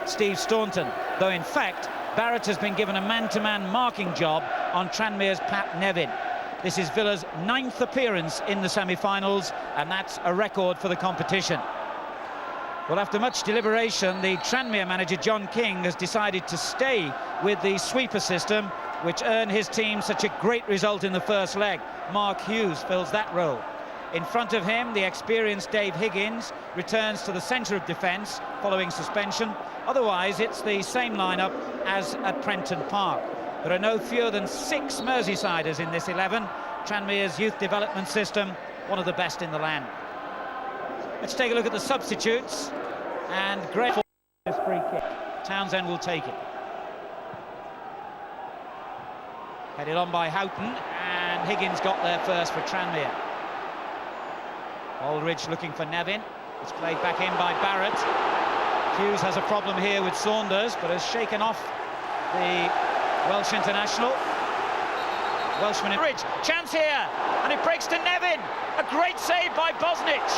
Steve Staunton, though in fact Barrett has been given a man-to-man marking job on Tranmere's Pat Nevin. This is Villa's 9th appearance in the semi-finals, and that's a record for the competition. Well, after much deliberation, the Tranmere manager John King has decided to stay with the sweeper system, which earned his team such a great result in the first leg. Mark Hughes fills that role. In front of him, the experienced Dave Higgins returns to the centre of defence following suspension. Otherwise, it's the same lineup as at Prenton Park. There are no fewer than 6 Merseysiders in this 11. Tranmere's youth development system, one of the best in the land. Let's take a look at the substitutes. And great for this free kick. Townsend will take it. Headed on by Houghton, and Higgins got there first for Tranmere. Aldridge looking for Nevin. It's played back in by Barrett. Hughes has a problem here with Saunders, but has shaken off the Welsh international. Welshman in Ridge, chance here, and it breaks to Nevin. A great save by Bosnich.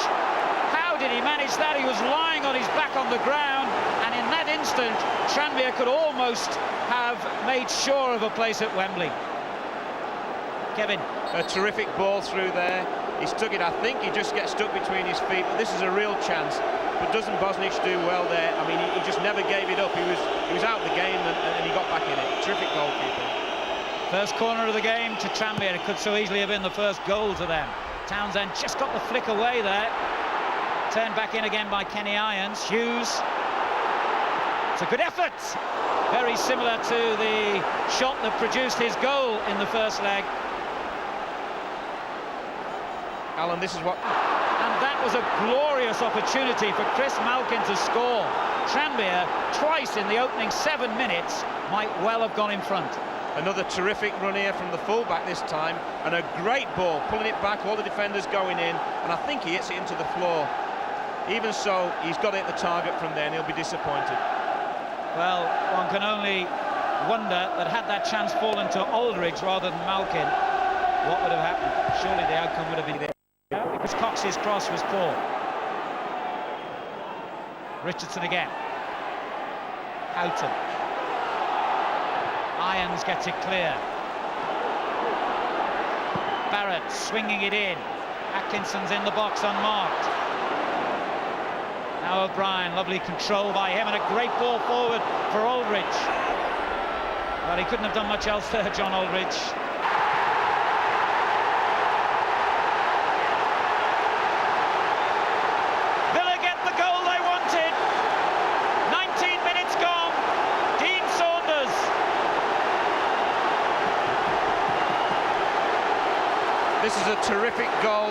How did he manage that? He was lying on his back on the ground, and in that instant, Tranmere could almost have made sure of a place at Wembley. Kevin. A terrific ball through there. He stuck it, I think he just gets stuck between his feet, but this is a real chance. But doesn't Bosnich do well there? I mean, he just never gave it up. He was out of the game and he got back in it. Terrific goalkeeping. First corner of the game to Tranmere. It could so easily have been the first goal to them. Townsend just got the flick away there. Turned back in again by Kenny Irons. Hughes. It's a good effort. Very similar to the shot that produced his goal in the first leg. Alan, this is what... And that was a glorious opportunity for Chris Malkin to score. Tranmere, twice in the opening 7 minutes, might well have gone in front. Another terrific run here from the fullback this time, and a great ball, pulling it back, all the defenders going in, and I think he hits it into the floor. Even so, he's got to hit the target from there, and he'll be disappointed. Well, one can only wonder that had that chance fallen to Aldridge rather than Malkin, what would have happened? Surely the outcome would have been there. Because Cox's cross was poor. Richardson again. Houghton. Irons gets it clear. Barrett swinging it in. Atkinson's in the box unmarked. Now O'Brien, lovely control by him, and a great ball forward for Aldridge. Well, he couldn't have done much else there, John Aldridge. This is a terrific goal.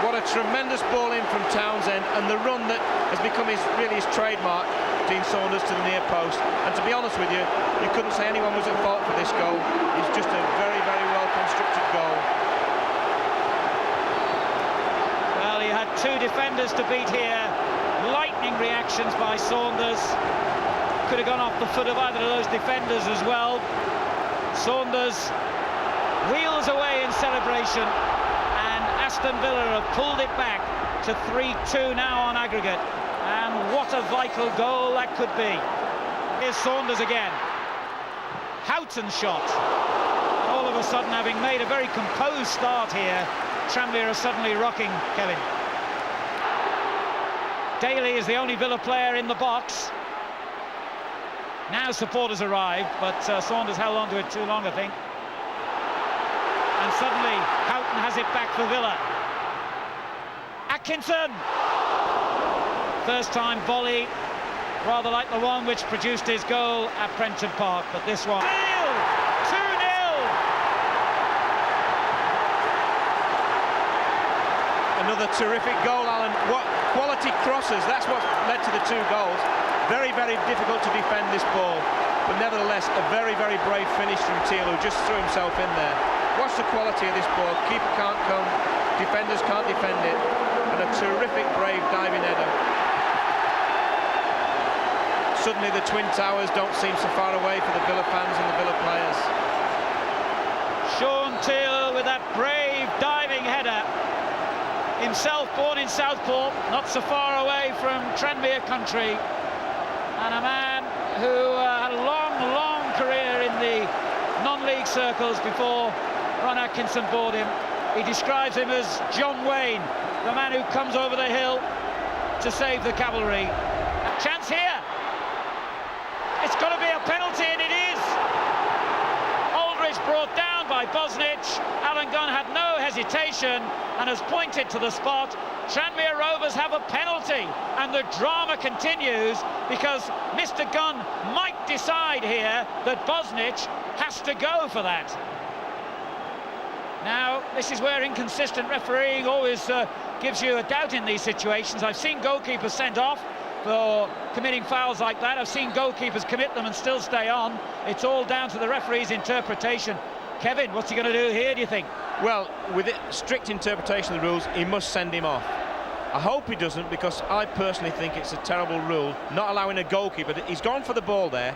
What a tremendous ball in from Townsend, and the run that has become really his trademark, Dean Saunders to the near post. And to be honest with you, you couldn't say anyone was at fault for this goal. It's just a very, very well constructed goal. Well, he had 2 defenders to beat here. Lightning reactions by Saunders. Could have gone off the foot of either of those defenders as well. Saunders wheels away in celebration, and Aston Villa have pulled it back to 3-2 now on aggregate. And what a vital goal that could be. Here's Saunders again. Houghton's shot. And all of a sudden, having made a very composed start here, Tranmere are suddenly rocking, Kevin. Daly is the only Villa player in the box. Now supporters arrived, but Saunders held on to it too long, I think. And suddenly, Houghton has it back for Villa. Atkinson! First time volley, rather like the one which produced his goal at Prenton Park, but this one... 2-0! Another terrific goal, Alan. What quality crosses, that's what led to the 2 goals. Very, very difficult to defend this ball, but nevertheless, a very, very brave finish from Teal, who just threw himself in there. Watch the quality of this ball. Keeper can't come, defenders can't defend it, and a terrific, brave diving header. Suddenly the Twin Towers don't seem so far away for the Villa fans and the Villa players. Sean Teal with that brave diving header. Himself born in Southport, not so far away from Tranmere country, and a man big circles before Ron Atkinson bored him. He describes him as John Wayne, the man who comes over the hill to save the cavalry. A chance here. It's got to be a penalty, and it is. Aldridge brought down by Bosnich. Alan Gunn had no hesitation and has pointed to the spot. Tranmere Rovers have a penalty, and the drama continues because Mr. Gunn might decide here that Bosnich has to go for that. Now, this is where inconsistent refereeing always gives you a doubt in these situations. I've seen goalkeepers sent off for committing fouls like that. I've seen goalkeepers commit them and still stay on. It's all down to the referee's interpretation. Kevin, what's he going to do here, do you think? Well, with it, strict interpretation of the rules, he must send him off. I hope he doesn't, because I personally think it's a terrible rule, not allowing a goalkeeper. He's gone for the ball there.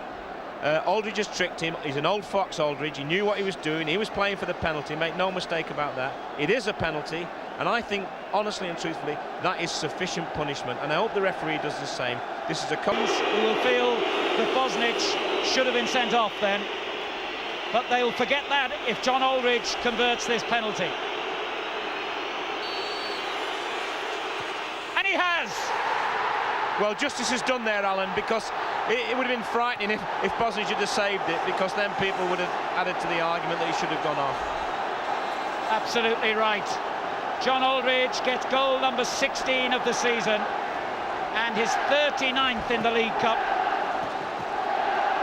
Aldridge has tricked him. He's an old fox, Aldridge. He knew what he was doing. He was playing for the penalty. Make no mistake about that. It is a penalty, and I think, honestly and truthfully, that is sufficient punishment. And I hope the referee does the same. This is a... Who will feel that Bosnich should have been sent off then. But they will forget that if John Aldridge converts this penalty. And he has! Well, justice is done there, Alan, because it would have been frightening if Bosnich had saved it, because then people would have added to the argument that he should have gone off. Absolutely right. John Aldridge gets goal number 16 of the season and his 39th in the League Cup.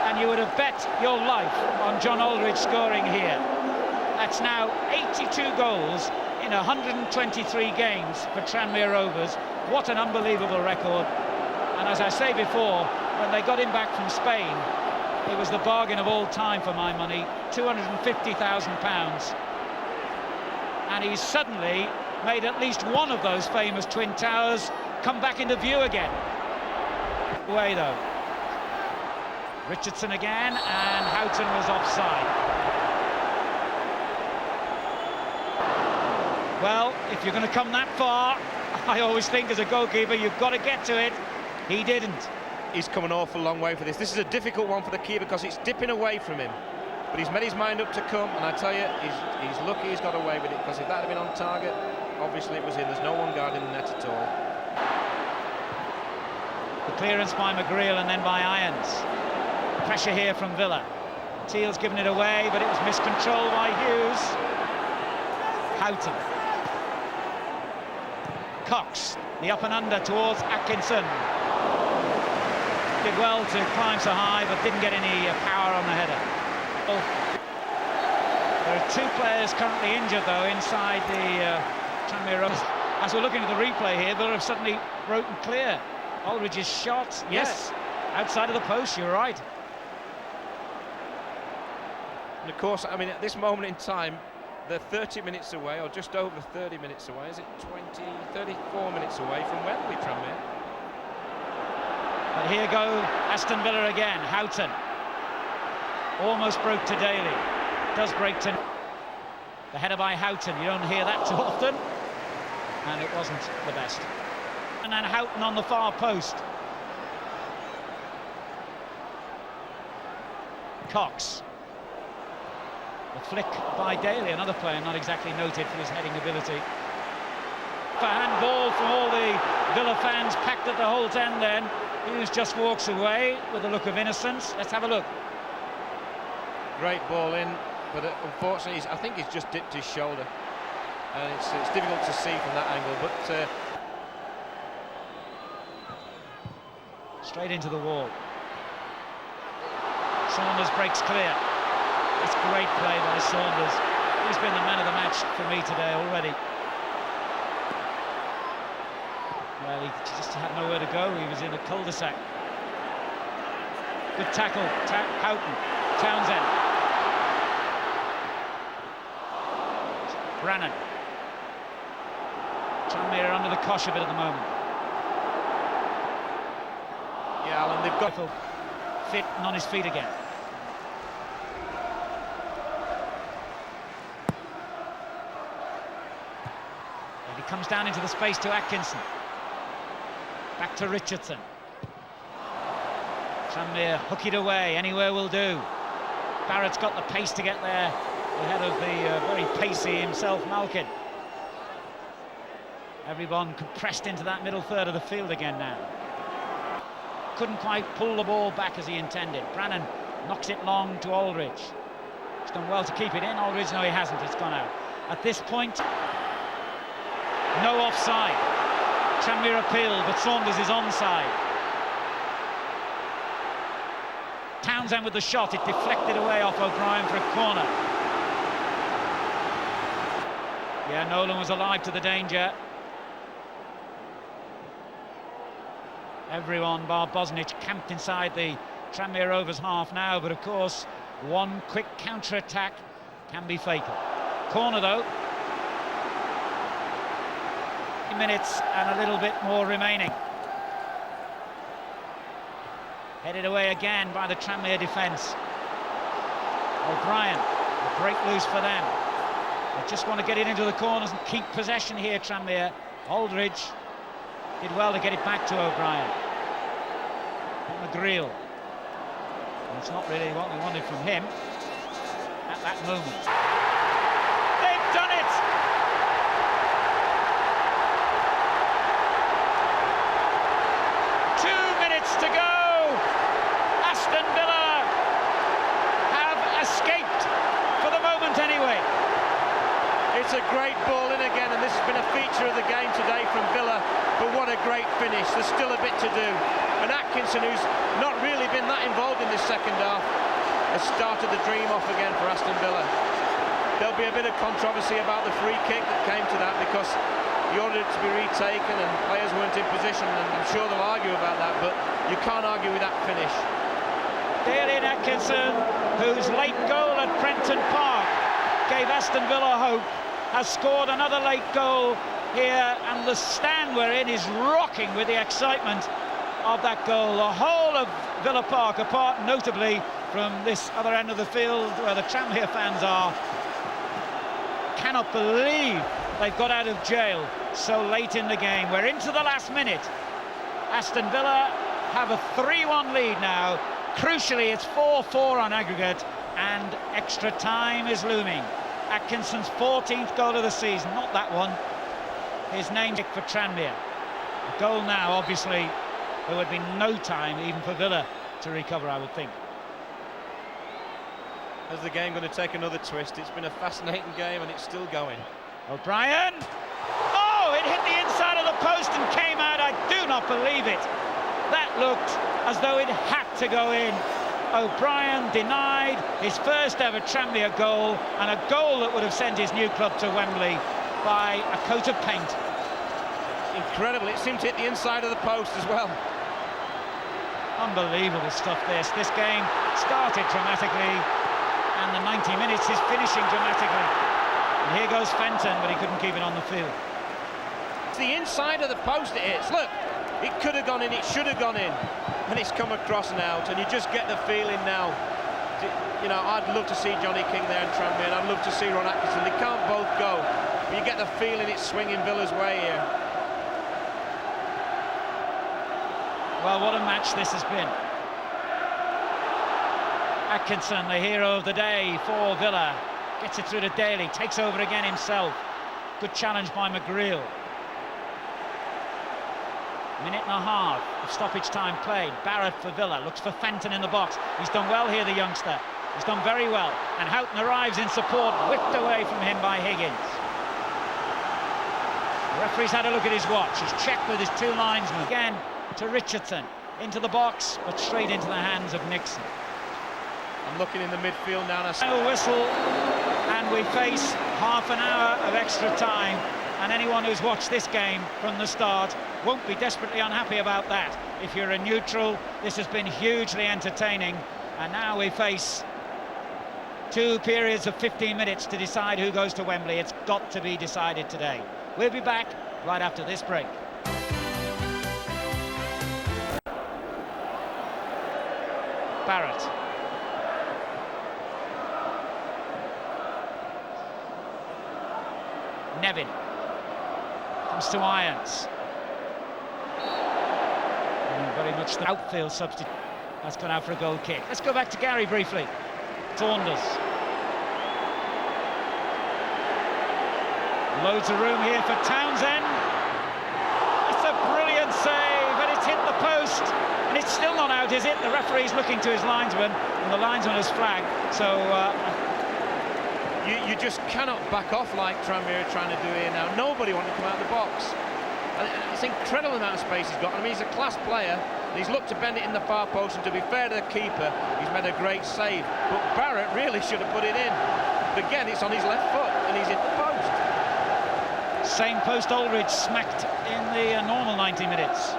And you would have bet your life on John Aldridge scoring here. That's now 82 goals in 123 games for Tranmere Rovers. What an unbelievable record. And as I say before, when they got him back from Spain, it was the bargain of all time for my money, £250,000. And he's suddenly made at least one of those famous Twin Towers come back into view again. Away though. Richardson again, and Houghton was offside. Well, if you're going to come that far, I always think as a goalkeeper you've got to get to it. He didn't. He's come an awful long way for this. This is a difficult one for the keeper because it's dipping away from him. But he's made his mind up to come, and I tell you, he's lucky he's got away with it, because if that had been on target, obviously it was in. There's no one guarding the net at all. The clearance by McGreal and then by Irons. Pressure here from Villa. Teal's given it away, but it was miscontrolled by Hughes. Houghton. Cox, the up and under towards Atkinson. Did well to climb so high, but didn't get any power on the header. There are two players currently injured, though, inside the Tranmere Rovers. As we're looking at the replay here, Villa have suddenly broken clear. Aldridge's shot, yes, outside of the post, you're right. And of course, I mean, at this moment in time, they're 30 minutes away, or just over 30 minutes away. Is it 34 minutes away from Wembley, Tranmere? But here go Aston Villa again. Houghton almost broke to Daly. Does break to... The header by Houghton, you don't hear that too often. And it wasn't the best. And then Houghton on the far post. Cox. The flick by Daly, another player not exactly noted for his heading ability. For handball from all the Villa fans packed at the Holt End then. Hughes just walks away with a look of innocence. Let's have a look. Great ball in, but unfortunately, I think he's just dipped his shoulder. And it's difficult to see from that angle, but... Straight into the wall. Saunders breaks clear. It's great play by Saunders. He's been the man of the match for me today already. Well, he just had nowhere to go. He was in a cul-de-sac. Good tackle, Houghton, Townsend. Brannan. Tranmere under the cosh a bit at the moment. Yeah, Alan, they've got fit and on his feet again. And he comes down into the space to Atkinson. Back to Richardson. Tranmere hook it away, anywhere will do. Barrett's got the pace to get there ahead of the very pacey himself, Malkin. Everyone compressed into that middle third of the field again now. Couldn't quite pull the ball back as he intended. Brannan knocks it long to Aldridge. He's done well to keep it in. Aldridge, no, he hasn't. It's gone out. At this point, no offside. Tranmere appealed, but Saunders is onside. Townsend with the shot. It deflected away off O'Brien for a corner. Yeah, Nolan was alive to the danger. Everyone, bar Bosnich, camped inside the Tranmere Rovers half now, but of course, one quick counter-attack can be fatal. Corner, though. Minutes and a little bit more remaining. Headed away again by the Tranmere defence. O'Brien, a break loose for them. They just want to get it into the corners and keep possession here, Tranmere. Aldridge did well to get it back to O'Brien. McGreal. It's not really what we wanted from him at that moment. They've done it! To go. Aston Villa have escaped for the moment anyway. It's a great ball in again, and this has been a feature of the game today from Villa, but what a great finish. There's still a bit to do, and Atkinson, who's not really been that involved in this second half, has started the dream off again for Aston Villa. There'll be a bit of controversy about the free kick that came to that, because he ordered it to be retaken and players weren't in position, and I'm sure they'll argue about that, but you can't argue with that finish. Dalian Atkinson, whose late goal at Prenton Park gave Aston Villa hope, has scored another late goal here, and the stand we're in is rocking with the excitement of that goal. The whole of Villa Park, apart notably from this other end of the field where the Tranmere fans are, cannot believe they've got out of jail so late in the game. We're into the last minute. Aston Villa have a 3-1 lead now. Crucially, it's 4-4 on aggregate, and extra time is looming. Atkinson's 14th goal of the season, not that one. His name's for Tranmere. A goal now, obviously, there would be no time even for Villa to recover, I would think. Is the game going to take another twist? It's been a fascinating game, and it's still going. O'Brien! Oh, it hit the inside of the post and came out. I do not believe it. That looked as though it had to go in. O'Brien denied his first ever Tranmere goal, and a goal that would have sent his new club to Wembley by a coat of paint. Incredible, it seemed to hit the inside of the post as well. Unbelievable stuff this. This game started dramatically, and the 90 minutes is finishing dramatically. And here goes Fenton, but he couldn't keep it on the field. It's the inside of the post it hits. Look, it could have gone in, it should have gone in, and it's come across and out, and you just get the feeling now. You know, I'd love to see Johnny King there in Tranmere, and I'd love to see Ron Atkinson. They can't both go, but you get the feeling it's swinging Villa's way here. Well, what a match this has been. Atkinson, the hero of the day for Villa, gets it through to Daly, takes over again himself. Good challenge by McGreal. Minute and a half of stoppage time played. Barrett for Villa, looks for Fenton in the box. He's done well here, the youngster. He's done very well. And Houghton arrives in support, whipped away from him by Higgins. The referee's had a look at his watch. He's checked with his two linesmen. Again to Richardson, into the box, but straight into the hands of Nixon. I'm looking in the midfield now. Final whistle, and we face half an hour of extra time. And anyone who's watched this game from the start won't be desperately unhappy about that. If you're a neutral, this has been hugely entertaining, and now we face two periods of 15 minutes to decide who goes to Wembley. It's got to be decided today. We'll be back right after this break. Barrett. Nevin. Comes to Irons. And very much the outfield substitute. That's gone out for a goal kick. Let's go back to Gary briefly. Saunders. Loads of room here for Townsend. It's a brilliant save, and it's hit the post. And it's still not out, is it? The referee's looking to his linesman, and the linesman has flagged. So you just cannot back off like Tranmere are trying to do here now. Nobody wanted to come out of the box. And it's an incredible amount of space he's got. I mean, he's a class player. And he's looked to bend it in the far post, and to be fair to the keeper, he's made a great save. But Barrett really should have put it in. But again, it's on his left foot, and he's hit the post. Same post Aldridge smacked in the normal 90 minutes.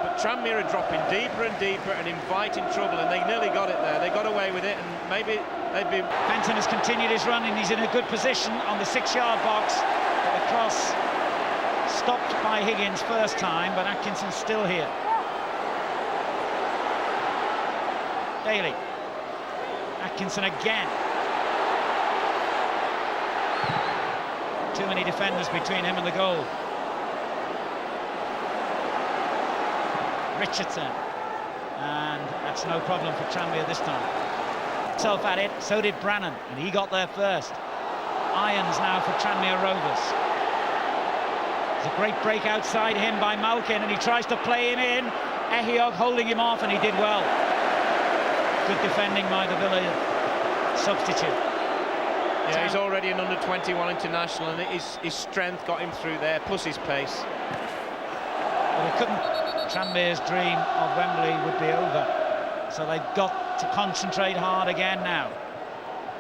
But Tranmere are dropping deeper and deeper and inviting trouble, and they nearly got it there. They got away with it, and maybe they'd be... Fenton has continued his run, and he's in a good position on the 6-yard box. But the cross stopped by Higgins first time, but Atkinson's still here. Daly. Atkinson again. Too many defenders between him and the goal. Richardson, and that's no problem for Tranmere this time. Self at it, so did Brannan, and he got there first. Irons now for Tranmere Rovers. There's a great break outside him by Malkin, and he tries to play him in. Ehiog holding him off, and he did well. Good defending by the Villa substitute. Yeah, he's already an under-21 international, and his strength got him through there, plus his pace. But he couldn't. Tranmere's dream of Wembley would be over, so they've got to concentrate hard again now.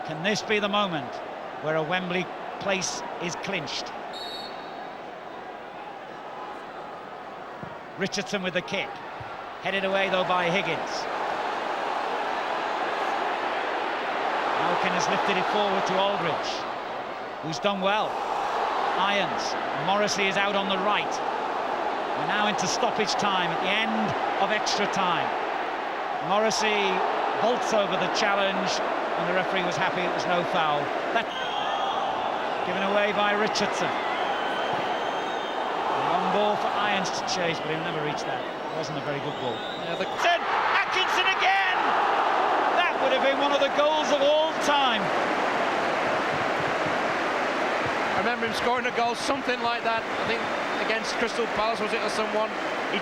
Can this be the moment where a Wembley place is clinched? Richardson with the kick, headed away though by Higgins. Malkin has lifted it forward to Aldridge, who's done well. Irons, Morrissey is out on the right. We're now into stoppage time at the end of extra time. Morrissey bolts over the challenge, and the referee was happy it was no foul. That given away by Richardson. Long ball for Irons to chase, but he'll never reach that. It wasn't a very good ball. Yeah, Atkinson again! That would have been one of the goals of all time. I remember him scoring a goal, something like that, I think against Crystal Palace, was it, or someone.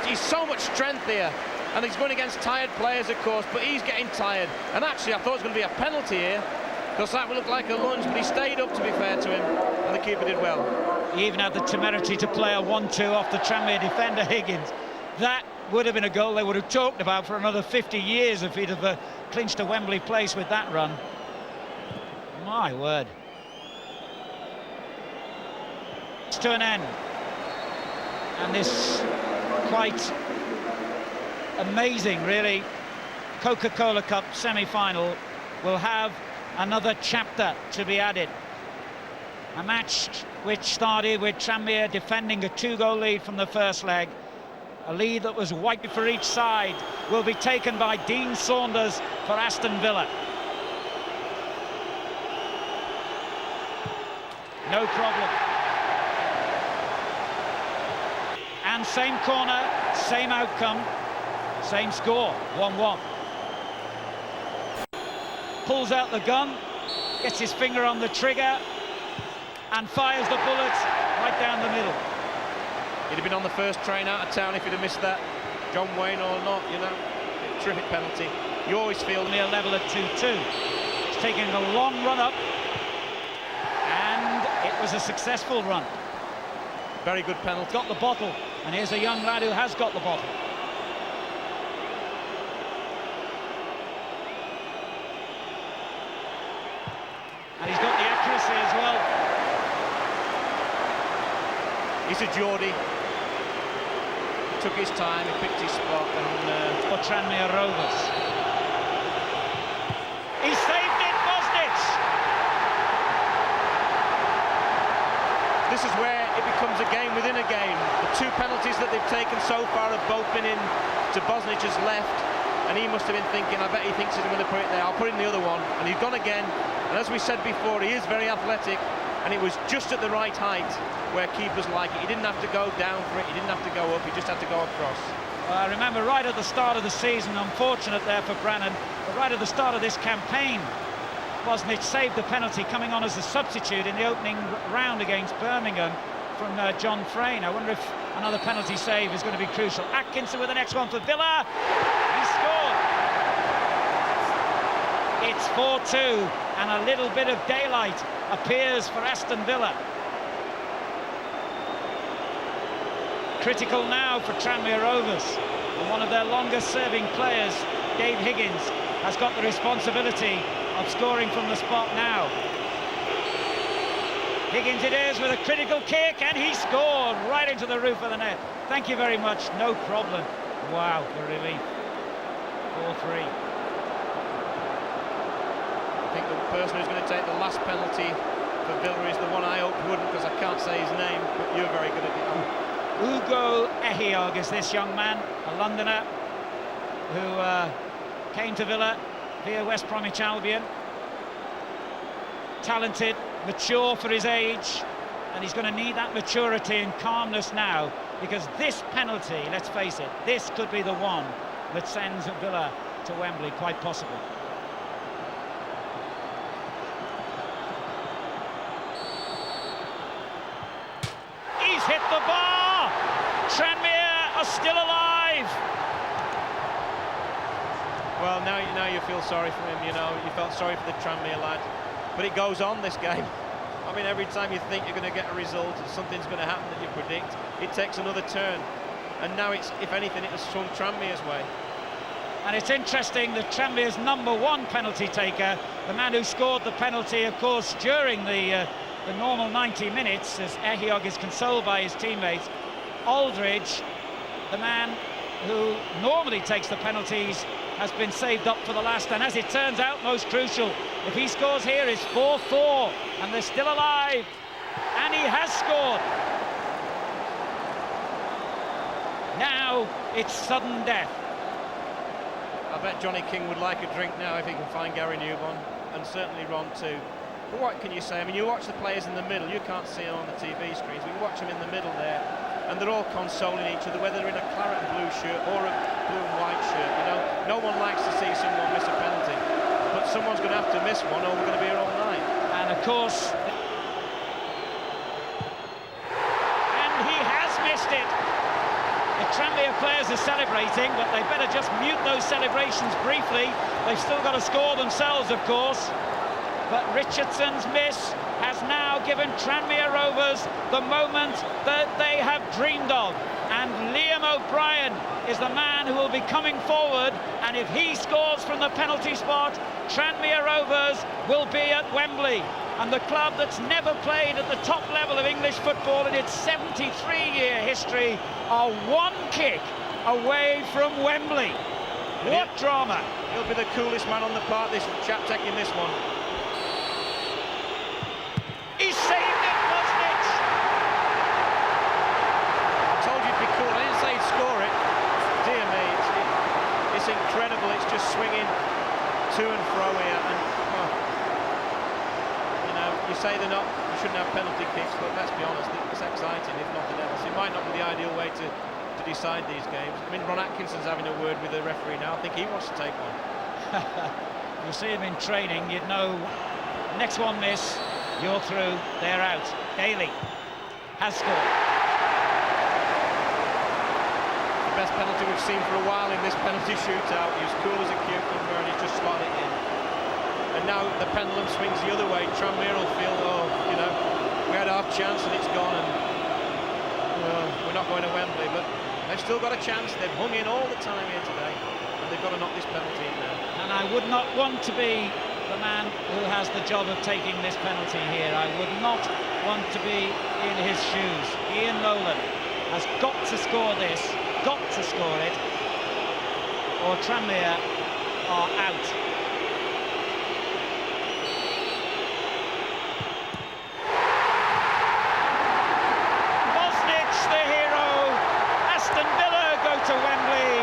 He's so much strength here, and he's going against tired players, of course, but he's getting tired. And actually, I thought it was going to be a penalty here, because that would look like a lunge, but he stayed up, to be fair to him, and the keeper did well. He even had the temerity to play a 1-2 off the Tranmere defender, Higgins. That would have been a goal they would have talked about for another 50 years if he'd have clinched a Wembley place with that run. My word. It's to an end. And this quite amazing, really, Coca-Cola Cup semi-final will have another chapter to be added. A match which started with Tranmere defending a 2-goal lead from the first leg. A lead that was wiped for each side will be taken by Dean Saunders for Aston Villa. No problem. And same corner, same outcome, same score, 1-1. Pulls out the gun, gets his finger on the trigger, and fires the bullet right down the middle. He'd have been on the first train out of town if he'd have missed that. John Wayne or not, you know, terrific penalty. You always feel near level at 2-2. He's taking a long run up, and it was a successful run. Very good penalty. Got the bottle, and here's a young lad who has got the bottle. And he's got the accuracy as well. He's a Geordie. He took his time, he picked his spot, and for Tranmere Rovers. He saved it, Bosnich! This is where it becomes a game within a game. The two penalties that they've taken so far have both been in to Bosnich's left, and he must have been thinking, I bet he thinks he's going to put it there, I'll put it in the other one, and he's gone again. And as we said before, he is very athletic, and it was just at the right height where keepers like it. He didn't have to go down for it, he didn't have to go up, he just had to go across. I remember right at the start of the season, unfortunate there for Brannan, but right at the start of this campaign, Bosnich saved the penalty coming on as a substitute in the opening round against Birmingham from John Frayne. I wonder if another penalty save is going to be crucial. Atkinson with the next one for Villa. He scored. It's 4-2, and a little bit of daylight appears for Aston Villa. Critical now for Tranmere Rovers. And one of their longest-serving players, Dave Higgins, has got the responsibility of scoring from the spot now. Higgins it is with a critical kick, and he scored right into the roof of the net. Thank you very much, no problem. Wow, the relief. 4-3. I think the person who's going to take the last penalty for Villa is the one I hoped wouldn't, because I can't say his name, but you're very good at it. Ugo Ehiog is this young man, a Londoner who came to Villa via West Bromwich Albion. Talented, mature for his age, and he's going to need that maturity and calmness now, because this penalty, let's face it, this could be the one that sends Villa to Wembley, quite possibly. He's hit the bar! Tranmere are still alive! Well, now you feel sorry for him, you know. You felt sorry for the Tranmere lad. But it goes on, this game. I mean, every time you think you're going to get a result, something's going to happen that you predict, it takes another turn. And now it's, if anything, it has swung Tranmere's way. And it's interesting that Tranmere's #1 penalty taker, the man who scored the penalty, of course, during the normal 90 minutes, as Ehiog is consoled by his teammates, Aldridge, the man who normally takes the penalties, has been saved up for the last, and as it turns out, most crucial. If he scores here, it's 4-4, and they're still alive, and he has scored. Now it's sudden death. I bet Johnny King would like a drink now if he can find Gary Newbon, and certainly Ron too. But what can you say? I mean, you watch the players in the middle, you can't see them on the TV screens, but you watch them in the middle there, and they're all consoling each other, whether they're in a claret and blue shirt or a blue and white shirt. You know, no one likes to see someone miss a penalty, but someone's going to have to miss one, or we're going to be here all night. And of course, and he has missed it. The Tranmere players are celebrating, but they better just mute those celebrations briefly. They've still got to score themselves, of course. But Richardson's miss has now given Tranmere Rovers the moment that they have dreamed of. And Liam O'Brien is the man who will be coming forward, and if he scores from the penalty spot, Tranmere Rovers will be at Wembley. And the club that's never played at the top level of English football in its 73-year history are one kick away from Wembley. What drama! He'll be the coolest man on the park, this chap taking this one. He saved it, Bosnich! I told you it'd be cool. I didn't say he'd score it. Dear me, it's incredible. It's just swinging to and fro here. And, you know, you say you shouldn't have penalty kicks, but let's be honest, it's exciting, if nothing else. It might not be the ideal way to decide these games. I mean, Ron Atkinson's having a word with the referee now. I think he wants to take one. You see him in training, you'd know. Next one miss. You're through, they're out. Daly has scored. The best penalty we've seen for a while in this penalty shootout. He was cool as a cucumber and he just slotted it in. And now the pendulum swings the other way. Tranmere will feel, oh, you know, we had our chance and it's gone, and we're not going to Wembley. But they've still got a chance. They've hung in all the time here today, and they've got to knock this penalty in now. And I would not want to be the man who has the job of taking this penalty here. I would not want to be in his shoes. Ian Nolan has got to score this, got to score it, or Tranmere are out. Bosnich, the hero. Aston Villa go to Wembley.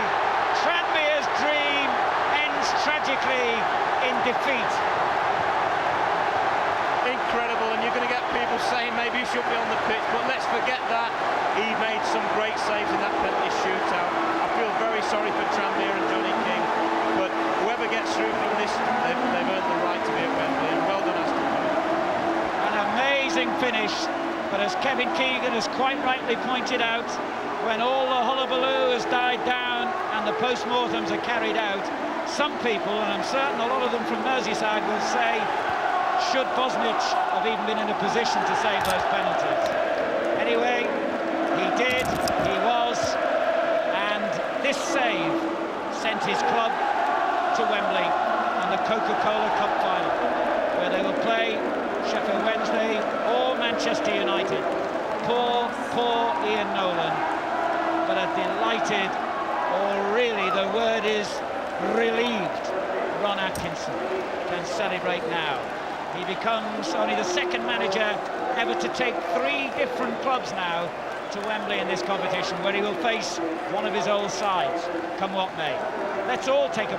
Tranmere's dream ends tragically in defeat. Incredible, and you're going to get people saying maybe he should be on the pitch, but let's forget that. He made some great saves in that penalty shootout. I feel very sorry for Tranmere and Johnny King, but whoever gets through from this, they've earned the right to be at Wembley, and well done, Aston. An amazing finish, but as Kevin Keegan has quite rightly pointed out, when all the hullabaloo has died down and the post-mortems are carried out, some people, and I'm certain a lot of them from Merseyside, will say, should Bosnich have even been in a position to save those penalties? Anyway, he did, he was, and this save sent his club to Wembley and the Coca-Cola Cup Final, where they will play Sheffield Wednesday or Manchester United. Poor Ian Nolan, but a delighted, or really the word is relieved, Ron Atkinson can celebrate now. He becomes only the second manager ever to take 3 different clubs now to Wembley in this competition, where he will face one of his old sides, come what may. Let's all take a